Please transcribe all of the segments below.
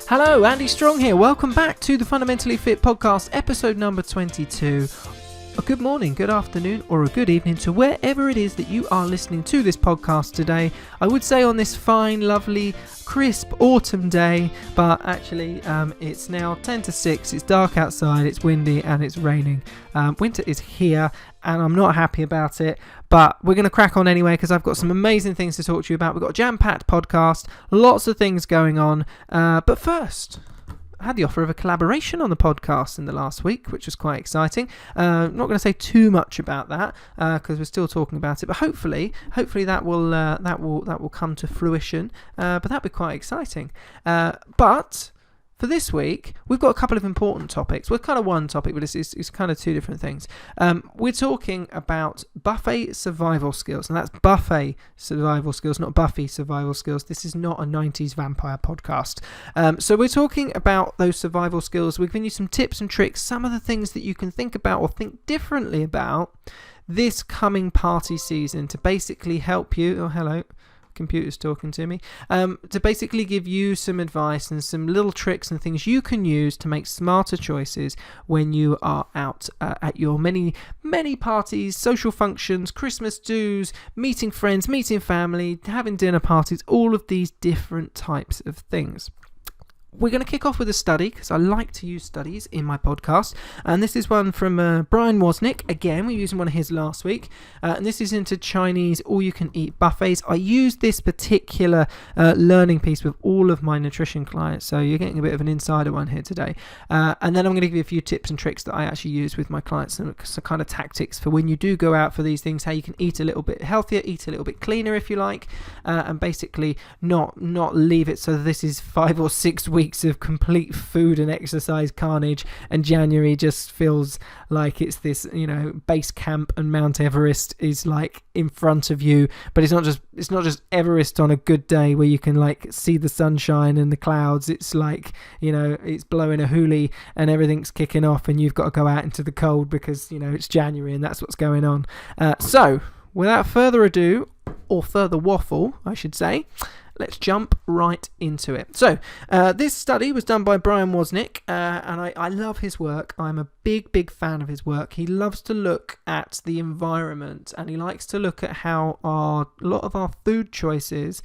Hello, Andy Strong here. Welcome back to the Fundamentally Fit Podcast, episode number 22. A good morning, good afternoon, or a good evening to wherever it is that you are listening to this podcast today. I would say on this fine, lovely, crisp autumn day, but actually it's now 10 to 6, it's dark outside, it's windy and it's raining. Winter is here and I'm not happy about it, but we're going to crack on anyway because I've got some amazing things to talk to you about. We've got a jam-packed podcast, lots of things going on, but first, I had the offer of a collaboration on the podcast in the last week, which was quite exciting. I'm not going to say too much about that because we're still talking about it, but hopefully that will come to fruition. But that'd be quite exciting. But for this week, we've got a couple of important topics. Well, kind of one topic, but it's kind of two different things. We're talking about buffet survival skills, and that's buffet survival skills, not Buffy survival skills. This is not a 90s vampire podcast. So we're talking about those survival skills. We're giving you some tips and tricks, some of the things that you can think about or think differently about this coming party season to basically help you. Oh, hello. Computer's talking to me, to basically give you some advice and some little tricks and things you can use to make smarter choices when you are out at your many parties, social functions, Christmas do's, meeting friends, meeting family, having dinner parties, all of these different types of things. We're going to kick off with a study because I like to use studies in my podcast, and this is one from Brian Wozniak. Again, we used one of his last week, and this is into Chinese all-you-can-eat buffets. I use this particular learning piece with all of my nutrition clients, so you're getting a bit of an insider one here today. And then I'm going to give you a few tips and tricks that I actually use with my clients, and some kind of tactics for when you do go out for these things, how you can eat a little bit healthier, eat a little bit cleaner if you like, and basically not leave it so this is 5 or 6 weeks of complete food and exercise carnage, and January just feels like it's this, base camp and Mount Everest is like in front of you, but it's not just Everest on a good day where you can like see the sunshine and the clouds. It's like, it's blowing a hoolie and everything's kicking off and you've got to go out into the cold because, it's January and that's what's going on. So without further ado, or further waffle, I should say, let's jump right into it. So, this study was done by Brian Wozniak, and I love his work. I'm a big fan of his work. He loves to look at the environment, and he likes to look at how a lot of our food choices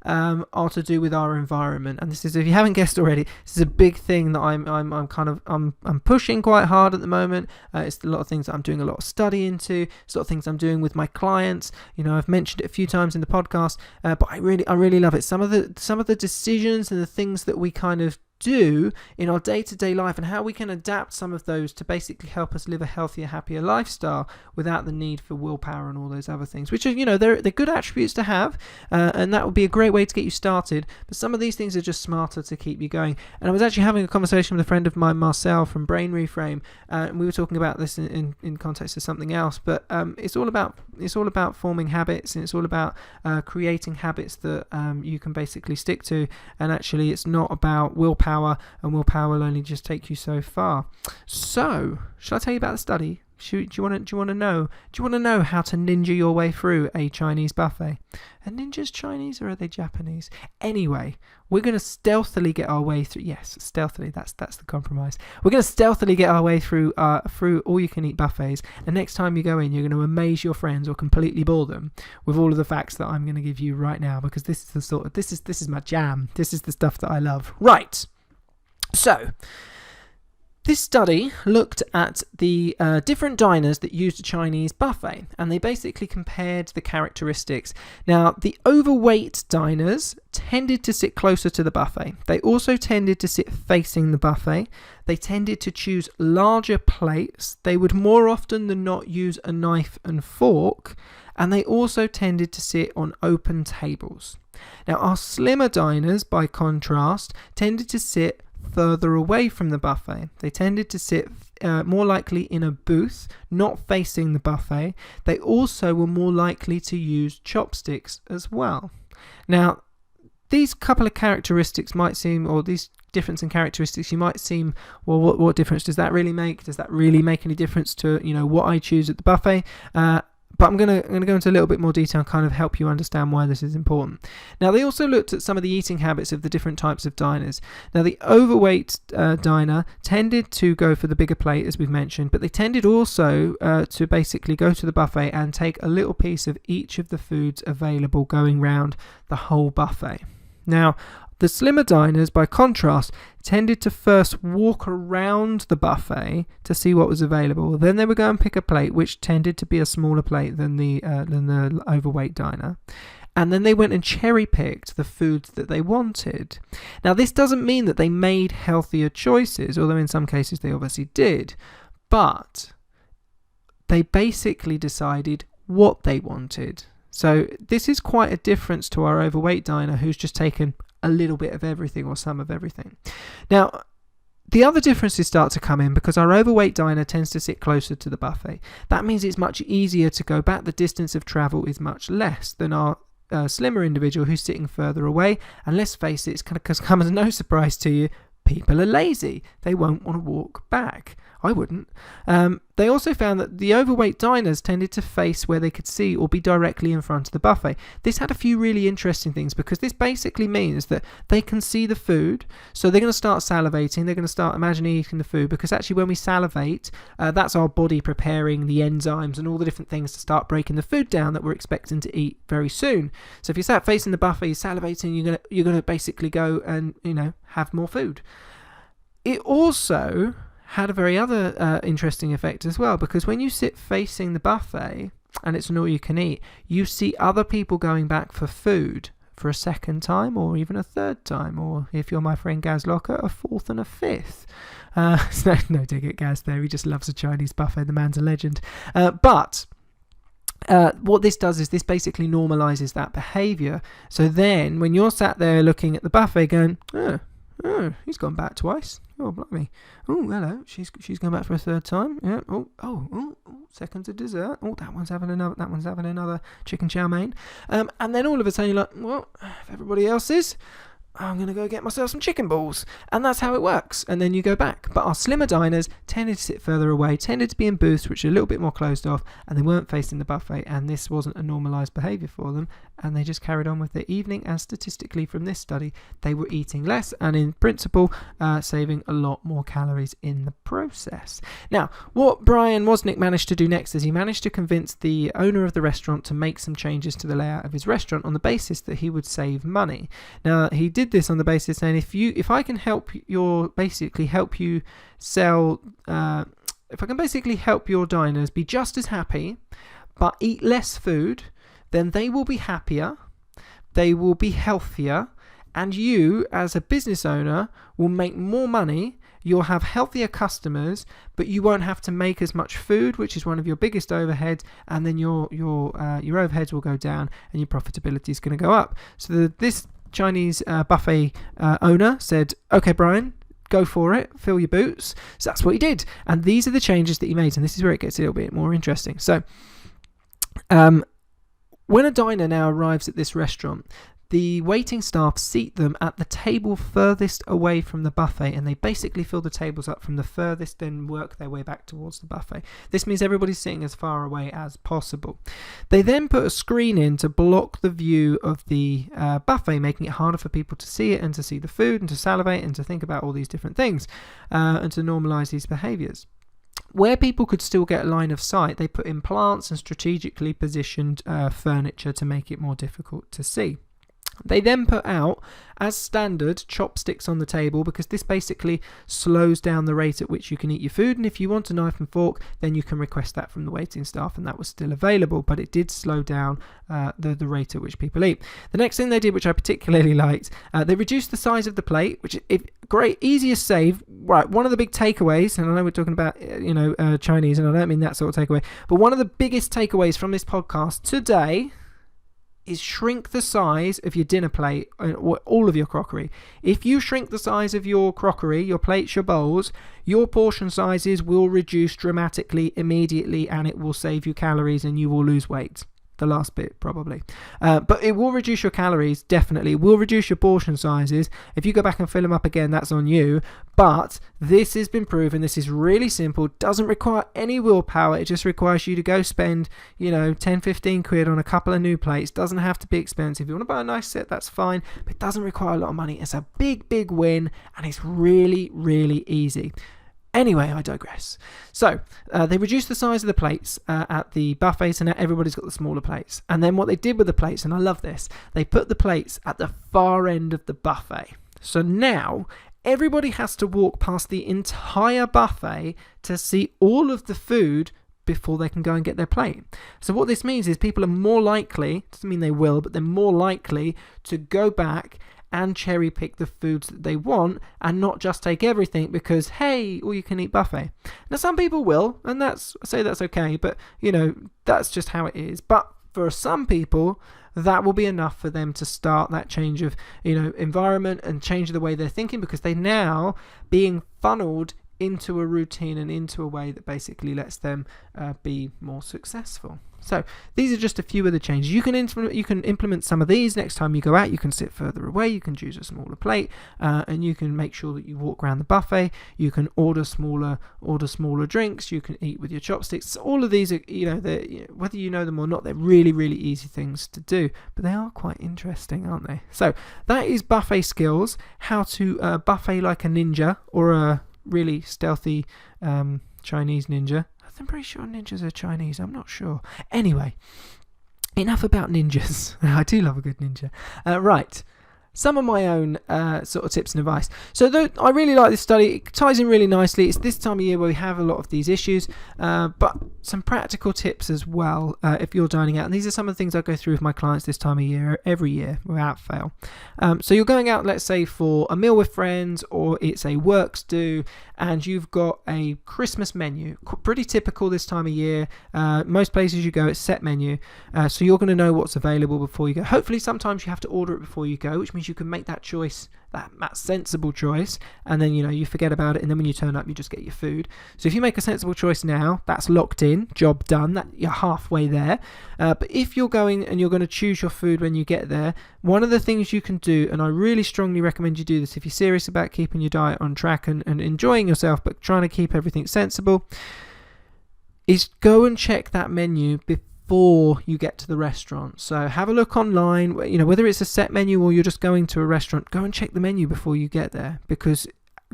are to do with our environment. And this is, if you haven't guessed already, this is a big thing that I'm pushing quite hard at the moment. It's a lot of things that I'm doing a lot of study into. It's a lot of things I'm doing with my clients. I've mentioned it a few times in the podcast, but I really love it. Some of the decisions and the things that we kind of do in our day-to-day life and how we can adapt some of those to basically help us live a healthier, happier lifestyle without the need for willpower and all those other things, which are, they're good attributes to have, and that would be a great way to get you started. But some of these things are just smarter to keep you going. And I was actually having a conversation with a friend of mine, Marcel from Brain Reframe, and we were talking about this in context of something else, but it's all about forming habits, and it's all about creating habits that you can basically stick to. And actually it's not about willpower, and willpower will only just take you so far. So, shall I tell you about the study? Do you want to know how to ninja your way through a Chinese buffet? Are ninjas Chinese or are they Japanese? Anyway, we're going to stealthily get our way through. Yes, stealthily. That's the compromise. We're going to stealthily get our way through all-you-can-eat buffets. And next time you go in, you're going to amaze your friends or completely bore them with all of the facts that I'm going to give you right now, because this is my jam. This is the stuff that I love. Right. So, this study looked at the different diners that used a Chinese buffet, and they basically compared the characteristics. Now, the overweight diners tended to sit closer to the buffet. They also tended to sit facing the buffet. They tended to choose larger plates. They would more often than not use a knife and fork, and they also tended to sit on open tables. Now, our slimmer diners, by contrast, tended to sit further away from the buffet. They tended to sit more likely in a booth, not facing the buffet. They also were more likely to use chopsticks as well. Now, these couple of characteristics might seem, or these difference in characteristics, you might seem, well, what difference does that really make? Does that really make any difference to, what I choose at the buffet? But I'm going to go into a little bit more detail and kind of help you understand why this is important. Now, they also looked at some of the eating habits of the different types of diners. Now, the overweight diner tended to go for the bigger plate, as we've mentioned, but they tended also to basically go to the buffet and take a little piece of each of the foods available going round the whole buffet. Now, the slimmer diners, by contrast, tended to first walk around the buffet to see what was available. Then they would go and pick a plate, which tended to be a smaller plate than the overweight diner. And then they went and cherry-picked the foods that they wanted. Now, this doesn't mean that they made healthier choices, although in some cases they obviously did. But they basically decided what they wanted. So this is quite a difference to our overweight diner, who's just taken a little bit of everything or some of everything. Now, the other differences start to come in because our overweight diner tends to sit closer to the buffet. That means it's much easier to go back. The distance of travel is much less than our slimmer individual who's sitting further away. And let's face it, it's going to come as no surprise to you, people are lazy. They won't want to walk back. I wouldn't. They also found that the overweight diners tended to face where they could see or be directly in front of the buffet. This had a few really interesting things because this basically means that they can see the food, so they're going to start salivating, they're going to start imagining eating the food, because actually when we salivate, that's our body preparing the enzymes and all the different things to start breaking the food down that we're expecting to eat very soon. So if you're sat facing the buffet, you're salivating, you're going to basically go and have more food. It also had a very other interesting effect as well, because when you sit facing the buffet and it's an all you can eat, you see other people going back for food for a second time or even a third time, or if you're my friend Gaz Locker, a fourth and a fifth. No dig at Gaz there, he just loves a Chinese buffet, the man's a legend. But what this does is this basically normalizes that behavior. So then when you're sat there looking at the buffet going, oh, he's gone back twice. Oh, blimey. Oh, hello. She's going back for a third time. Yeah. Oh, second to dessert. Oh, that one's having another chicken chow mein. And then all of a sudden you're like, well, if everybody else is, I'm going to go get myself some chicken balls. And that's how it works. And then you go back. But our slimmer diners tended to sit further away, tended to be in booths which are a little bit more closed off, and they weren't facing the buffet, and this wasn't a normalised behaviour for them, and they just carried on with their evening, and statistically from this study, they were eating less, and in principle, saving a lot more calories in the process. Now, what Brian Wozniak managed to do next is he managed to convince the owner of the restaurant to make some changes to the layout of his restaurant on the basis that he would save money. Now, he did this on the basis saying, if I can help you sell, if I can basically help your diners be just as happy but eat less food, then they will be happier, they will be healthier, and you as a business owner will make more money. You'll have healthier customers, but you won't have to make as much food, which is one of your biggest overheads, and then your overheads will go down and your profitability is going to go up. So this Chinese buffet owner said, okay, Brian, go for it, fill your boots. So that's what he did, and these are the changes that he made, and this is where it gets a little bit more interesting. So when a diner now arrives at this restaurant, the waiting staff seat them at the table furthest away from the buffet, and they basically fill the tables up from the furthest, then work their way back towards the buffet. This means everybody's sitting as far away as possible. They then put a screen in to block the view of the buffet, making it harder for people to see it and to see the food and to salivate and to think about all these different things and to normalize these behaviors. Where people could still get a line of sight, they put in plants and strategically positioned furniture to make it more difficult to see. They then put out, as standard, chopsticks on the table, because this basically slows down the rate at which you can eat your food, and if you want a knife and fork, then you can request that from the waiting staff, and that was still available, but it did slow down the rate at which people eat. The next thing they did, which I particularly liked, they reduced the size of the plate, which is great, easiest save. Right, one of the big takeaways, and I know we're talking about Chinese, and I don't mean that sort of takeaway, but one of the biggest takeaways from this podcast today is shrink the size of your dinner plate, all of your crockery. If you shrink the size of your crockery, your plates, your bowls, your portion sizes will reduce dramatically immediately, and it will save you calories and you will lose weight. the last bit probably. But it will reduce your calories, definitely. It will reduce your portion sizes. If you go back and fill them up again, that's on you. But this has been proven. This is really simple. Doesn't require any willpower. It just requires you to go spend, 10-15 quid on a couple of new plates. Doesn't have to be expensive. If you want to buy a nice set, that's fine. But it doesn't require a lot of money. It's a big win, and it's really, really easy. Anyway, I digress. So they reduced the size of the plates at the buffet, so now everybody's got the smaller plates. And then what they did with the plates, and I love this, they put the plates at the far end of the buffet. So now everybody has to walk past the entire buffet to see all of the food before they can go and get their plate. So what this means is people are more likely, doesn't mean they will, but they're more likely to go back and cherry pick the foods that they want and not just take everything because, hey, all you can eat buffet. Now, some people will, and I say that's okay, but, that's just how it is. But for some people, that will be enough for them to start that change of, environment and change the way they're thinking, because they're now being funneled into a routine and into a way that basically lets them be more successful. So these are just a few of the changes. You can implement some of these next time you go out. You can sit further away. You can choose a smaller plate, and you can make sure that you walk around the buffet. You can order smaller drinks. You can eat with your chopsticks. All of these are, whether you know them or not, they're really, really easy things to do, but they are quite interesting, aren't they? So that is buffet skills. How to buffet like a ninja, or a really stealthy Chinese ninja. I'm pretty sure ninjas are Chinese. I'm not sure. Anyway, enough about ninjas. I do love a good ninja. Right. Some of my own sort of tips and advice. So I really like this study. It ties in really nicely. It's this time of year where we have a lot of these issues, but some practical tips as well if you're dining out. And these are some of the things I go through with my clients this time of year, every year, without fail. So you're going out, let's say, for a meal with friends, or it's a works do, and you've got a Christmas menu. Pretty typical this time of year. Most places you go, it's set menu. So you're going to know what's available before you go. Hopefully sometimes you have to order it before you go, which means you can make that choice, that sensible choice, and then you forget about it, and then when you turn up you just get your food. So if you make a sensible choice now, that's locked in, job done, that you're halfway there. But if you're going and you're going to choose your food when you get there, one of the things you can do, and I really strongly recommend you do this if you're serious about keeping your diet on track and enjoying yourself but trying to keep everything sensible, is go and check that menu before you get to the restaurant. So have a look online, whether it's a set menu or you're just going to a restaurant, go and check the menu before you get there, because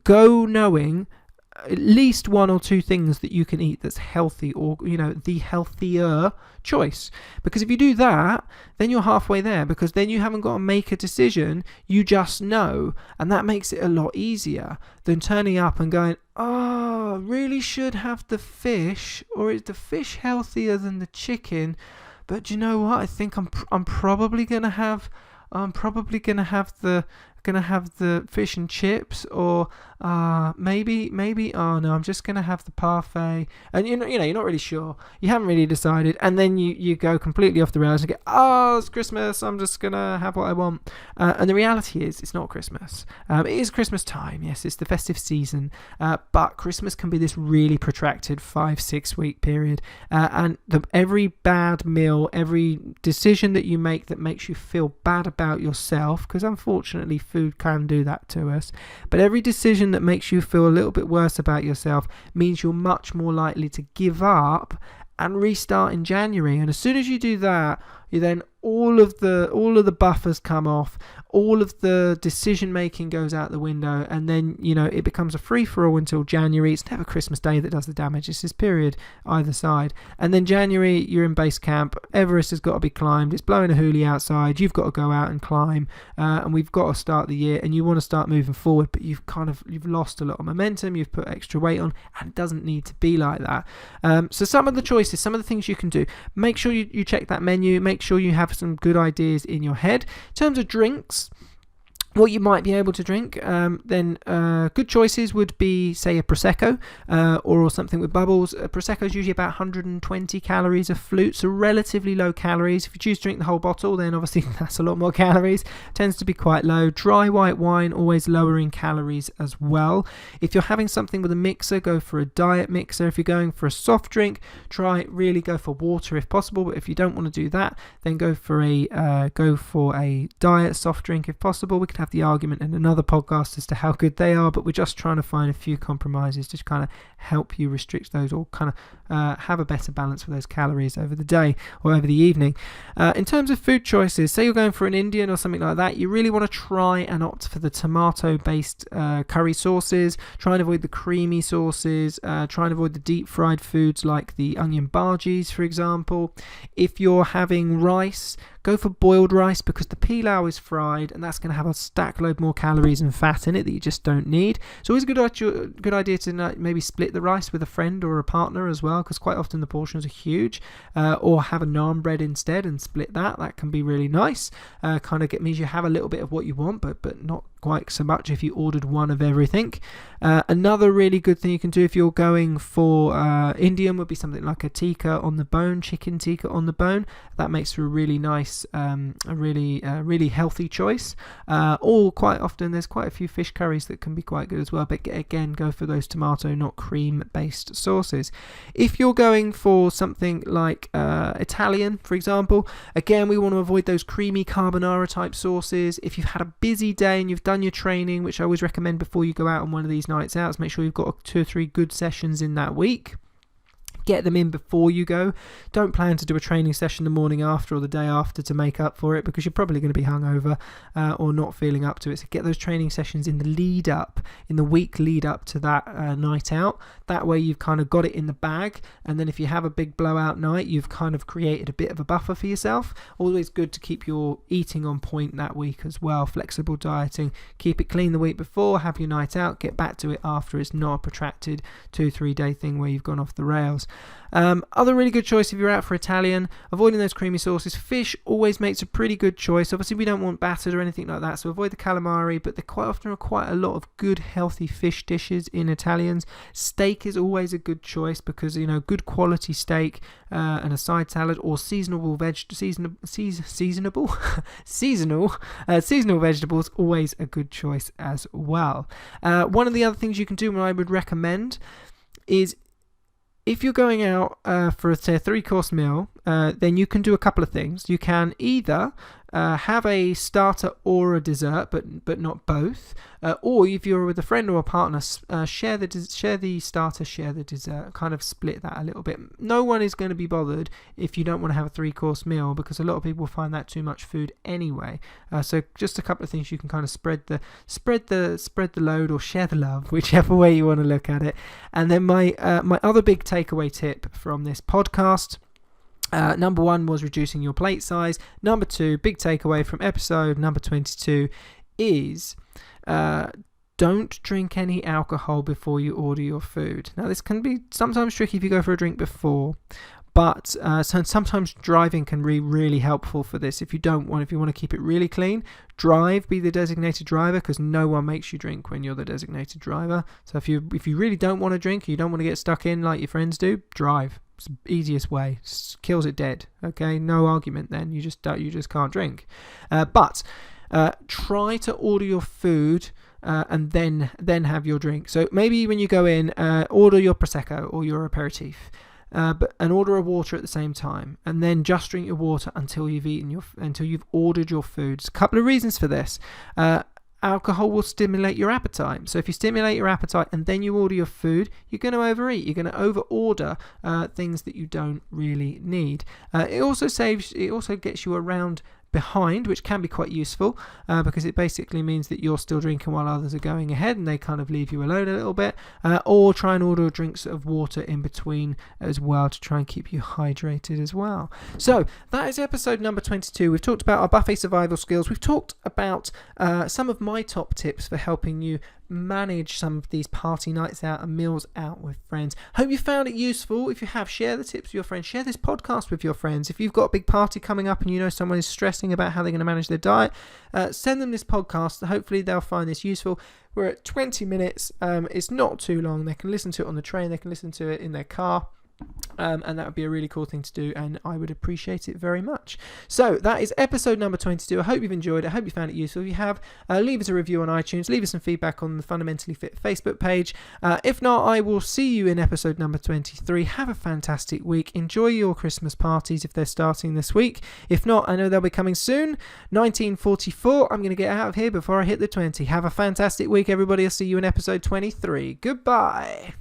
go knowing at least one or two things that you can eat that's healthy, or the healthier choice. Because if you do that, then you're halfway there, because then you haven't got to make a decision, you just know, and that makes it a lot easier than turning up and going, oh, really should have the fish, or is the fish healthier than the chicken? But you know what, I think I'm probably gonna have the fish and chips, or maybe I'm just gonna have the parfait, and you're not really sure, you haven't really decided, and then you go completely off the rails and get, it's Christmas, I'm just gonna have what I want, and the reality is it's not Christmas. It is Christmas time, yes, it's the festive season, but Christmas can be this really protracted 5-6 week period, and every bad meal, every decision that you make that makes you feel bad about yourself, because unfortunately food can do that to us, but every decision that makes you feel a little bit worse about yourself means you're much more likely to give up and restart in January. And as soon as you do that, then all of the buffers come off, all of the decision making goes out the window, and then it becomes a free-for-all until January. It's never Christmas Day that does the damage, it's this period either side, and then January you're in base camp, Everest has got to be climbed, it's blowing a hoolie outside, you've got to go out and climb, and we've got to start the year, and you want to start moving forward, but you've lost a lot of momentum, you've put extra weight on, and it doesn't need to be like that. So some of the choices, some of the things you can do, make sure you check that menu, make sure you have some good ideas in your head. In terms of drinks, what you might be able to drink, then good choices would be, say, a Prosecco or something with bubbles. A Prosecco is usually about 120 calories a flute, so relatively low calories. If you choose to drink the whole bottle, then obviously that's a lot more calories. Tends to be quite low. Dry white wine, always lower in calories as well. If you're having something with a mixer, go for a diet mixer. If you're going for a soft drink, really go for water if possible. But if you don't want to do that, then go for a diet soft drink if possible. We can have the argument in another podcast as to how good they are, but we're just trying to find a few compromises to kind of help you restrict those, or kind of have a better balance for those calories over the day or over the evening. In terms of food choices, say you're going for an Indian or something like that, you really want to try and opt for the tomato based curry sauces. Try and avoid the creamy sauces. Try and avoid the deep fried foods like the onion bhajis, for example. If you're having rice, go for boiled rice, because the pilau is fried and that's going to have a stack load more calories and fat in it that you just don't need. It's always a good idea to maybe split the rice with a friend or a partner as well, because quite often the portions are huge. Or have a naan bread instead and split that. That can be really nice. Means you have a little bit of what you want, but not quite so much if you ordered one of everything. Another really good thing you can do if you're going for Indian would be something like a tikka on the bone, chicken tikka on the bone. That makes for a really nice, really healthy choice. Or quite often there's quite a few fish curries that can be quite good as well, but again, go for those tomato, not cream based sauces. If you're going for something like Italian, for example, again, we want to avoid those creamy carbonara type sauces. If you've had a busy day and you've done your training, which I always recommend before you go out on one of these nights out, make sure you've got 2 or 3 good sessions in that week. Get them in before you go. Don't plan to do a training session the morning after or the day after to make up for it, because you're probably going to be hungover or not feeling up to it. So get those training sessions in the week lead up to that night out. That way you've kind of got it in the bag, and then if you have a big blowout night, you've kind of created a bit of a buffer for yourself. Always good to keep your eating on point that week as well. Flexible dieting. Keep it clean the week before, have your night out, get back to it after. It's not a protracted 2-3 day thing where you've gone off the rails. Other really good choice if you're out for Italian, avoiding those creamy sauces. Fish always makes a pretty good choice. Obviously we don't want battered or anything like that, so avoid the calamari, but there quite often are quite a lot of good healthy fish dishes in Italians. Steak is always a good choice, because good quality steak and a side salad, or seasonal vegetables, always a good choice as well. One of the other things you can do, and I would recommend, is if you're going out for a 3-course meal, then you can do a couple of things. You can either have a starter or a dessert, but not both. Or if you're with a friend or a partner, share the starter, share the dessert. Kind of split that a little bit. No one is going to be bothered if you don't want to have a 3-course meal, because a lot of people find that too much food anyway. So just a couple of things you can kind of spread the load or share the love, whichever way you want to look at it. And then my other big takeaway tip from this podcast. Number 1 was reducing your plate size. Number 2, big takeaway from episode number 22, is don't drink any alcohol before you order your food. Now, this can be sometimes tricky if you go for a drink before, but sometimes driving can be really helpful for this. If you want to keep it really clean, be the designated driver, because no one makes you drink when you're the designated driver. So if you really don't want to drink, you don't want to get stuck in like your friends do, drive. It's the easiest way. Kills it dead. Okay, no argument then. You just can't drink. But try to order your food and then have your drink. So maybe when you go in, order your prosecco or your aperitif. And order a water at the same time, and then just drink your water until you've ordered your food. There's a couple of reasons for this. Alcohol will stimulate your appetite. So if you stimulate your appetite and then you order your food, you're going to overeat. You're going to over-order things that you don't really need. It also gets you around behind, which can be quite useful because it basically means that you're still drinking while others are going ahead and they kind of leave you alone a little bit, or try and order drinks of water in between as well to try and keep you hydrated as well. So that is episode number 22. We've talked about our buffet survival skills. We've talked about some of my top tips for helping you manage some of these party nights out and meals out with friends. Hope you found it useful. If you have, share the tips with your friends. Share this podcast with your friends. If you've got a big party coming up and you know someone is stressing about how they're going to manage their diet, send them this podcast. Hopefully they'll find this useful. We're at 20 minutes. It's not too long. They can listen to it on the train. They can listen to it in their car. And that would be a really cool thing to do, and I would appreciate it very much. So that is episode number 22. I hope you've enjoyed it. I hope you found it useful. If you have, leave us a review on iTunes. Leave us some feedback on the Fundamentally Fit Facebook page. If not, I will see you in episode number 23. Have a fantastic week. Enjoy your Christmas parties if they're starting this week. If not, I know they'll be coming soon. 1944. I'm going to get out of here before I hit the 20. Have a fantastic week, everybody. I'll see you in episode 23. Goodbye.